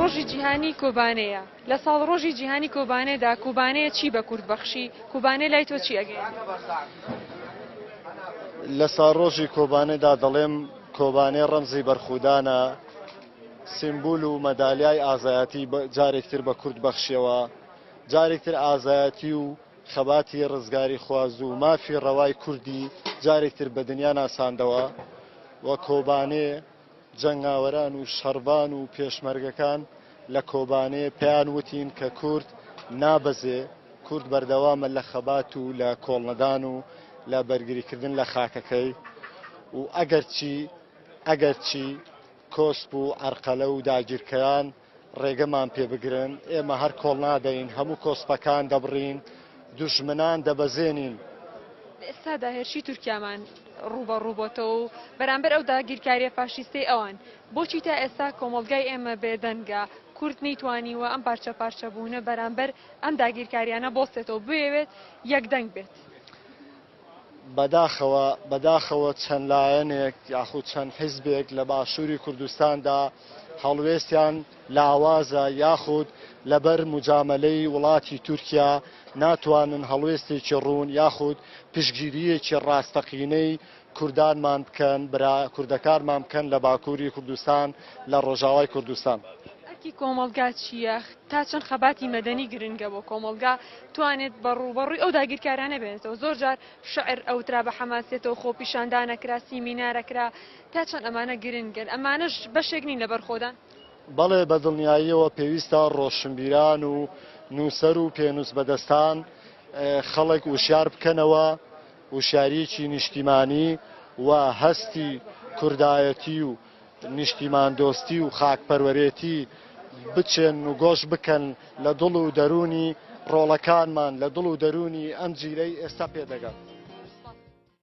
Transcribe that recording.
ڕۆژی جیهانی کۆبانەیە لە ساڵ ڕۆژی جیهانی کۆبانەدا کوبانەیە چی بە کورد بەخشی کوبانەی لای تۆ چی ئەگەی لە ساڕۆژی کۆبانەدا دەڵێم کۆبانەی ڕەمزی بەرخودانە سیمبول و مەدالیای ئازایەتی جارێکتر بە کورد بەخشیەوە جارێکتر ئازایەتی و خەباتی ڕزگاری خواز و مافی ڕەوای کوردی جارێکتر بە دنیا ناساندەوە وە کۆبانێ جەنگاوەران و شەڕبان و پێشمەرگەکان لە کۆبانێ پێیان وتین کە کورد نابەزێ کورد بەردەوامە لە خەبات و لە کۆڵنەدان و لە بەرگریکردن لە خاکەکەی و ئەگەرچی کۆسپ و عەرقەلە و داگیرکەیان ڕێگەمان پێ بگرن ئێمە هەر کۆڵ نادەین هەموو کۆسپەکان دەبڕین دوژمنان دەبەزێنین. ئێستادا هێرشی تورکیامان ڕوبەڕووبۆتەوە و بەرامبەر ئەو داگیرکاریە فاشیستەی ئەوان بۆچی تا ئێستا کۆمەڵگای ئێمە بێدەنگە کورد نەیتوانیوە ئەم پارچە پارچە بوونە بەرامبەر ئەم داگیرکاریانە بۆستێتەوە بوێوێت یەکدەنگ بێت. بەداخەوە چەند لایەنێک یاخود چەند حیزبێک لە باشووری کوردستاندا هەڵوێستیان لاوازە یاخود لەبەر مجاملەی وڵاتی تورکیا ناتوانن هەڵوێستێکی ڕوون یاخود پشتگیریەکی ڕاستەقینەی کوردانمان بکەن کوردەکانمان بکەن لە باکووری کوردستان لە ڕۆژاوای کوردستان. کۆمەلگا چییە تا چەند خەباتی مەدەنی گرنگە بۆ کۆمەلگا توانێت بەڕوبەڕووی ئەو داگیرکارانە بێنێتەوە زۆر جار شعر ئەوترا بە حەماسێتەوە خۆپیشاندانەکرا سیمینارەکرا تا چەند ئەمانە گرنگن ئەمانەش بەشێک نین لە بەرخۆدان. بەڵێ بە دڵنیاییەوە پێویستە ڕۆشنبیران و نووسەر و پێنووس بەدەستان خەڵک وشیار بکەنەوە وشاریەکی نیشتیمانی و هەستی کوردایەتی و نیشتیمان دۆستی و خاکپەروەرێتی بچێن و گۆش بکەن لە دڵ و دەرونی ڕۆڵەکانمان لە دڵ و دەرونی ئەم جیرەی ئێستا پێدەگات.